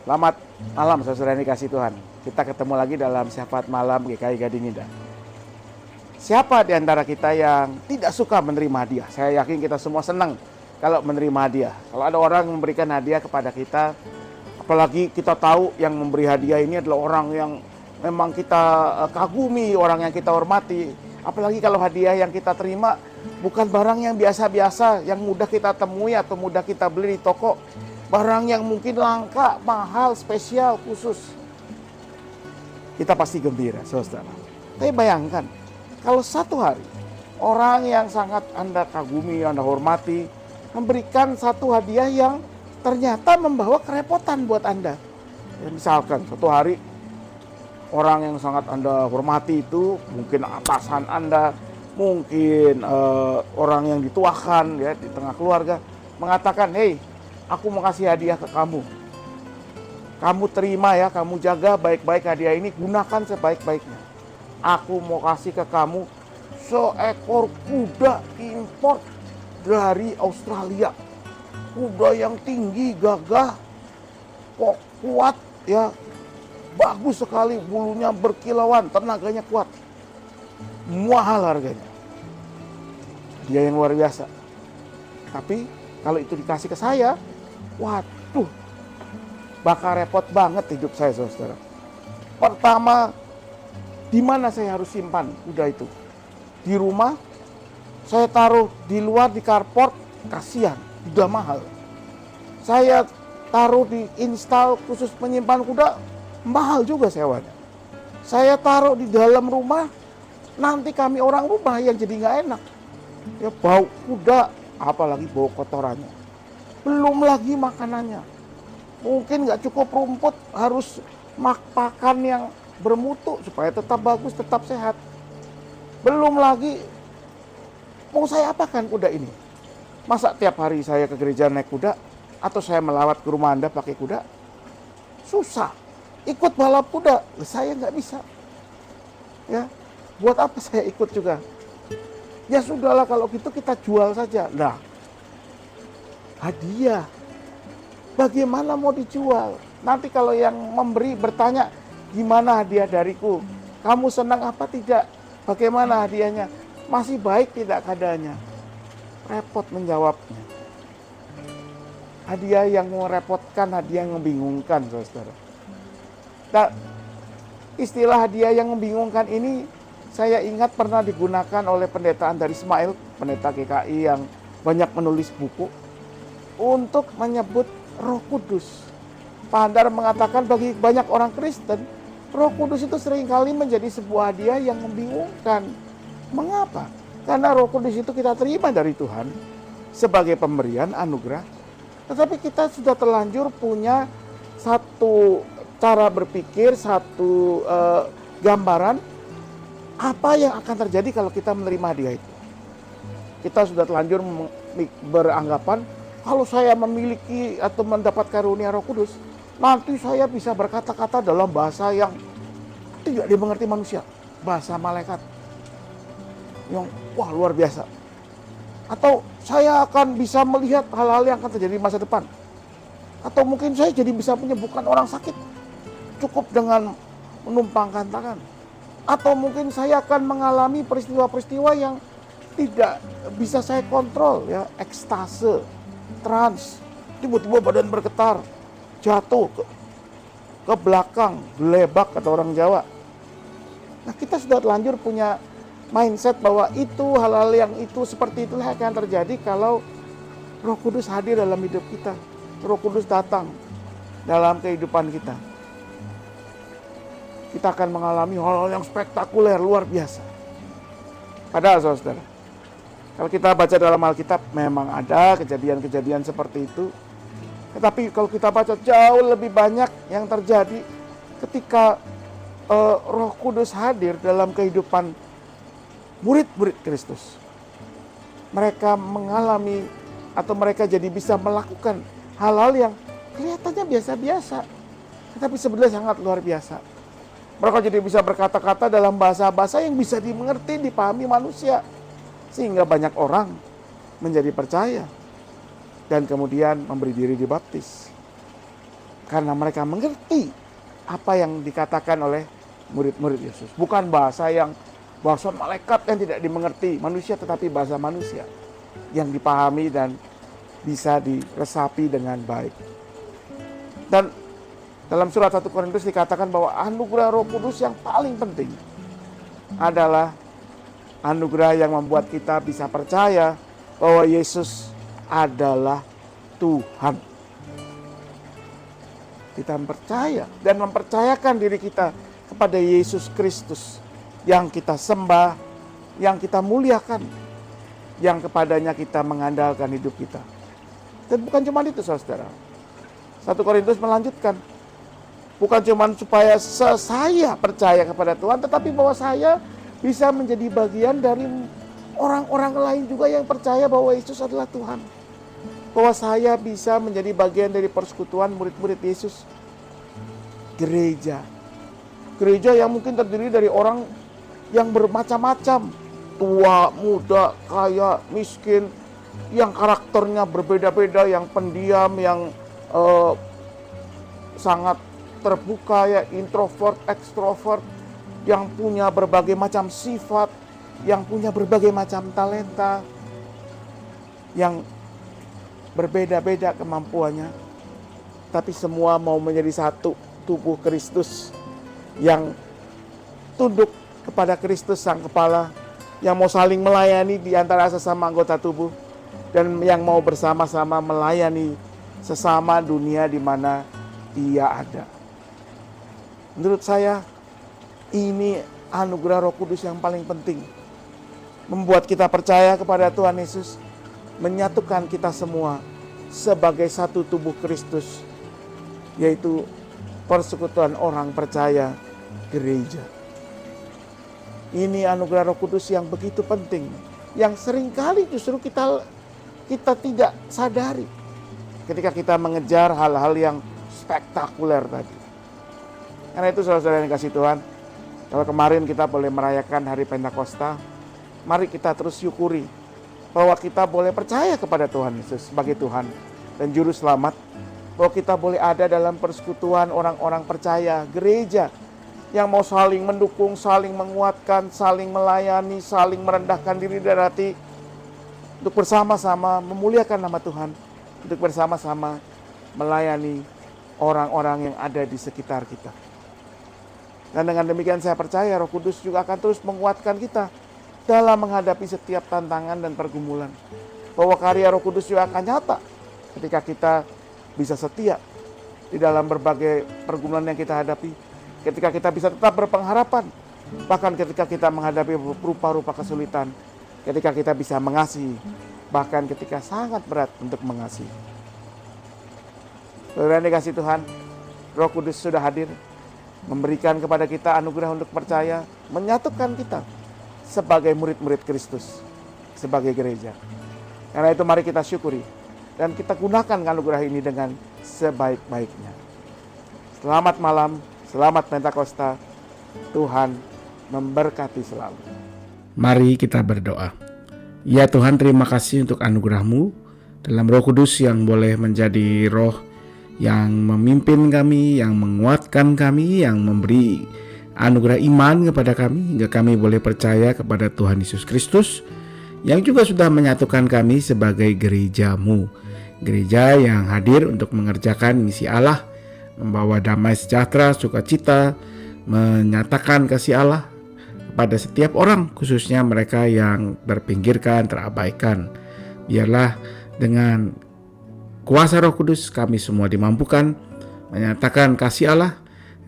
Selamat malam saudara yang dikasih Tuhan. Kita ketemu lagi dalam Syafaat Malam GKI Gading Indah. Siapa di antara kita yang tidak suka menerima hadiah? Saya yakin kita semua senang kalau menerima hadiah. Kalau ada orang memberikan hadiah kepada kita, apalagi kita tahu yang memberi hadiah ini adalah orang yang memang kita kagumi, orang yang kita hormati. Apalagi kalau hadiah yang kita terima bukan barang yang biasa-biasa, yang mudah kita temui atau mudah kita beli di toko. Barang yang mungkin langka, mahal, spesial, khusus. Kita pasti gembira, saudara. Tapi bayangkan, kalau satu hari, orang yang sangat Anda kagumi, Anda hormati, memberikan satu hadiah yang ternyata membawa kerepotan buat Anda. Ya, misalkan, satu hari, orang yang sangat Anda hormati itu, mungkin atasan Anda, mungkin orang yang dituakan ya, di tengah keluarga, mengatakan, "Hei, aku mau kasih hadiah ke kamu. Kamu terima ya, kamu jaga baik-baik hadiah ini, gunakan sebaik-baiknya. Aku mau kasih ke kamu seekor kuda impor dari Australia. Kuda yang tinggi, gagah, kuat ya, bagus sekali, bulunya berkilauan, tenaganya kuat. Mahal harganya. Dia yang luar biasa. Tapi kalau itu dikasih ke saya, waduh, bakal repot banget hidup saya, saudara. Pertama, di mana saya harus simpan kuda itu? Di rumah, saya taruh di luar di carport, kasihan, udah mahal. Saya taruh di install khusus menyimpan kuda, mahal juga sewanya. Saya taruh di dalam rumah, nanti kami orang rumah yang jadi nggak enak. Ya bau kuda, apalagi bau kotorannya. Belum lagi makanannya. Mungkin nggak cukup rumput, harus pakan yang bermutu supaya tetap bagus, tetap sehat. Belum lagi, mau saya apakan kuda ini? Masa tiap hari saya ke gereja naik kuda? Atau saya melawat ke rumah Anda pakai kuda? Susah. Ikut balap kuda, saya nggak bisa. Ya, buat apa saya ikut juga? Ya sudahlah, kalau gitu kita jual saja. Nah, hadiah, bagaimana mau dijual? Nanti kalau yang memberi bertanya, gimana hadiah dariku? Kamu senang apa tidak? Bagaimana hadiahnya? Masih baik tidak keadaannya? Repot menjawabnya. Hadiah yang merepotkan, hadiah yang membingungkan, saudara. Nah, istilah hadiah yang membingungkan ini saya ingat pernah digunakan oleh pendeta Andar Ismail, pendeta GKI yang banyak menulis buku, untuk menyebut Roh Kudus. Pak Andar mengatakan bagi banyak orang Kristen, Roh Kudus itu seringkali menjadi sebuah hadiah yang membingungkan. Mengapa? Karena Roh Kudus itu kita terima dari Tuhan sebagai pemberian anugerah, tetapi kita sudah terlanjur punya satu cara berpikir, satu gambaran apa yang akan terjadi kalau kita menerima hadiah itu. Kita sudah terlanjur beranggapan, kalau saya memiliki atau mendapat karunia Roh Kudus, nanti saya bisa berkata-kata dalam bahasa yang tidak dimengerti manusia, bahasa malaikat yang wah luar biasa. Atau saya akan bisa melihat hal-hal yang akan terjadi di masa depan. Atau mungkin saya jadi bisa menyembuhkan orang sakit cukup dengan menumpangkan tangan. Atau mungkin saya akan mengalami peristiwa-peristiwa yang tidak bisa saya kontrol, ya, ekstase, trans, tiba-tiba badan bergetar, jatuh ke belakang, gelebak kata orang Jawa. Nah, kita sudah terlanjur punya mindset bahwa itu hal-hal yang itu seperti itulah akan terjadi kalau Roh Kudus hadir dalam hidup kita. Roh Kudus datang dalam kehidupan kita. Kita akan mengalami hal-hal yang spektakuler, luar biasa. Padahal saudara, kalau kita baca dalam Alkitab memang ada kejadian-kejadian seperti itu. Tetapi kalau kita baca jauh lebih banyak yang terjadi ketika Roh Kudus hadir dalam kehidupan murid-murid Kristus. Mereka mengalami atau mereka jadi bisa melakukan hal-hal yang kelihatannya biasa-biasa, tetapi sebenarnya sangat luar biasa. Mereka jadi bisa berkata-kata dalam bahasa-bahasa yang bisa dimengerti, dipahami manusia. Sehingga banyak orang menjadi percaya dan kemudian memberi diri dibaptis. Karena mereka mengerti apa yang dikatakan oleh murid-murid Yesus. Bukan bahasa malaikat yang tidak dimengerti manusia, tetapi bahasa manusia yang dipahami dan bisa diresapi dengan baik. Dan dalam surat 1 Korintus dikatakan bahwa anugerah Roh Kudus yang paling penting adalah anugerah yang membuat kita bisa percaya bahwa Yesus adalah Tuhan. Kita percaya dan mempercayakan diri kita kepada Yesus Kristus yang kita sembah, yang kita muliakan, yang kepadanya kita mengandalkan hidup kita. Dan bukan cuma itu, saudara. 1 Korintus melanjutkan, bukan cuma supaya saya percaya kepada Tuhan, tetapi bahwa saya bisa menjadi bagian dari orang-orang lain juga yang percaya bahwa Yesus adalah Tuhan. Bahwa saya bisa menjadi bagian dari persekutuan murid-murid Yesus. Gereja. Gereja yang mungkin terdiri dari orang yang bermacam-macam. Tua, muda, kaya, miskin. Yang karakternya berbeda-beda, yang pendiam, yang sangat terbuka, ya, introvert, ekstrovert, yang punya berbagai macam sifat, yang punya berbagai macam talenta, yang berbeda-beda kemampuannya, tapi semua mau menjadi satu tubuh Kristus yang tunduk kepada Kristus Sang Kepala, yang mau saling melayani di antara sesama anggota tubuh, dan yang mau bersama-sama melayani sesama dunia di mana Dia ada. Menurut saya, ini anugerah Roh Kudus yang paling penting. Membuat kita percaya kepada Tuhan Yesus, menyatukan kita semua sebagai satu tubuh Kristus, yaitu persekutuan orang percaya, gereja. Ini anugerah Roh Kudus yang begitu penting, yang seringkali justru kita tidak sadari ketika kita mengejar hal-hal yang spektakuler tadi. Karena itu saudara-saudara yang kasih Tuhan, kalau kemarin kita boleh merayakan hari Pentakosta, mari kita terus syukuri bahwa kita boleh percaya kepada Tuhan Yesus sebagai Tuhan dan Juru Selamat, bahwa kita boleh ada dalam persekutuan orang-orang percaya, gereja yang mau saling mendukung, saling menguatkan, saling melayani, saling merendahkan diri dan hati untuk bersama-sama memuliakan nama Tuhan, untuk bersama-sama melayani orang-orang yang ada di sekitar kita. Dan dengan demikian saya percaya Roh Kudus juga akan terus menguatkan kita dalam menghadapi setiap tantangan dan pergumulan. Bahwa karya Roh Kudus juga akan nyata ketika kita bisa setia di dalam berbagai pergumulan yang kita hadapi. Ketika kita bisa tetap berpengharapan. Bahkan ketika kita menghadapi rupa-rupa kesulitan. Ketika kita bisa mengasihi. Bahkan ketika sangat berat untuk mengasihi. Saudara yang dikasihi Tuhan, Roh Kudus sudah hadir, memberikan kepada kita anugerah untuk percaya, menyatukan kita sebagai murid-murid Kristus, sebagai gereja. Karena itu mari kita syukuri dan kita gunakan anugerah ini dengan sebaik-baiknya. Selamat malam, selamat Pentakosta, Tuhan memberkati selalu. Mari kita berdoa. Ya Tuhan, terima kasih untuk anugerah-Mu dalam Roh Kudus yang boleh menjadi roh yang memimpin kami, yang menguatkan kami, yang memberi anugerah iman kepada kami, hingga kami boleh percaya kepada Tuhan Yesus Kristus, yang juga sudah menyatukan kami sebagai gereja-Mu. Gereja yang hadir untuk mengerjakan misi Allah, membawa damai sejahtera, sukacita, menyatakan kasih Allah kepada setiap orang, khususnya mereka yang terpinggirkan, terabaikan. Biarlah dengan kuasa Roh Kudus kami semua dimampukan menyatakan kasih Allah,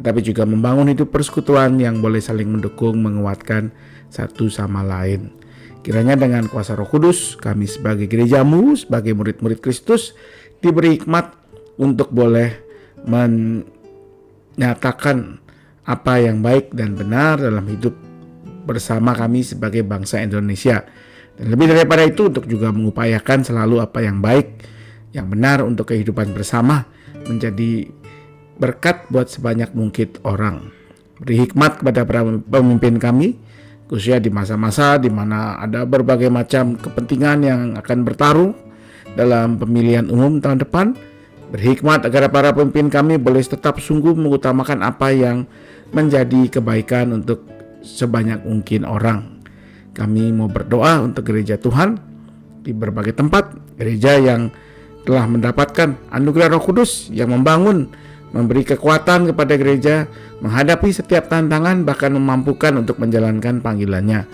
tetapi juga membangun hidup persekutuan yang boleh saling mendukung, menguatkan satu sama lain. Kiranya dengan kuasa Roh Kudus kami sebagai gereja-Mu, sebagai murid-murid Kristus diberi hikmat untuk boleh menyatakan apa yang baik dan benar dalam hidup bersama kami sebagai bangsa Indonesia. Dan lebih daripada itu, untuk juga mengupayakan selalu apa yang baik, yang benar untuk kehidupan bersama, menjadi berkat buat sebanyak mungkin orang. Beri hikmat kepada para pemimpin kami, khususnya di masa-masa di mana ada berbagai macam kepentingan yang akan bertarung dalam pemilihan umum tahun depan. Berhikmat agar para pemimpin kami boleh tetap sungguh mengutamakan apa yang menjadi kebaikan untuk sebanyak mungkin orang. Kami mau berdoa untuk gereja Tuhan di berbagai tempat, gereja yang telah mendapatkan anugerah Roh Kudus yang membangun, memberi kekuatan kepada gereja menghadapi setiap tantangan, bahkan memampukan untuk menjalankan panggilannya.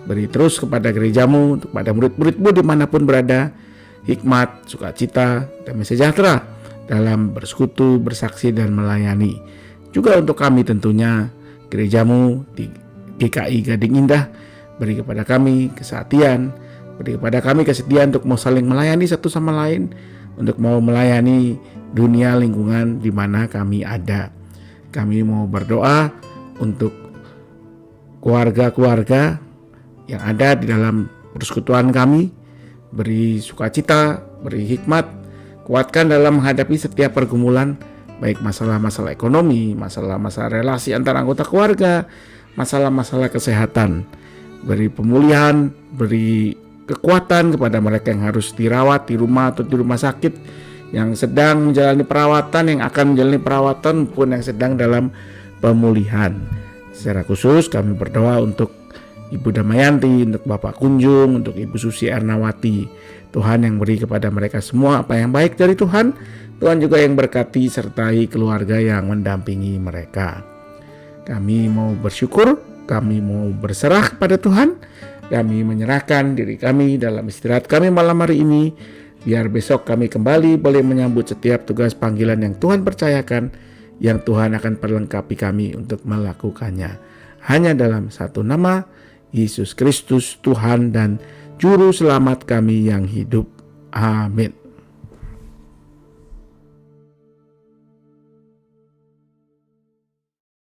Beri terus kepada gerejamu, kepada murid-muridmu dimanapun berada, hikmat, sukacita, damai sejahtera dalam bersekutu, bersaksi, dan melayani. Juga untuk kami tentunya, gerejamu di GKI Gading Indah, beri kepada kami kesatian, beri kepada kami kesediaan untuk mau saling melayani satu sama lain, untuk mau melayani dunia lingkungan di mana kami ada. Kami mau berdoa untuk keluarga-keluarga yang ada di dalam persekutuan kami, beri sukacita, beri hikmat, kuatkan dalam menghadapi setiap pergumulan, baik masalah-masalah ekonomi, masalah-masalah relasi antara anggota keluarga, masalah-masalah kesehatan. Beri pemulihan, beri kekuatan kepada mereka yang harus dirawat di rumah atau di rumah sakit, yang sedang menjalani perawatan, yang akan menjalani perawatan, pun yang sedang dalam pemulihan. Secara khusus kami berdoa untuk Ibu Damayanti, untuk Bapak Kunjung, untuk Ibu Susi Ernawati. Tuhan yang beri kepada mereka semua apa yang baik dari Tuhan. Tuhan juga yang berkati sertai keluarga yang mendampingi mereka. Kami mau bersyukur, kami mau berserah kepada Tuhan. Kami menyerahkan diri kami dalam istirahat kami malam hari ini, biar besok kami kembali boleh menyambut setiap tugas panggilan yang Tuhan percayakan, yang Tuhan akan perlengkapi kami untuk melakukannya. Hanya dalam satu nama, Yesus Kristus, Tuhan dan Juru Selamat kami yang hidup. Amin.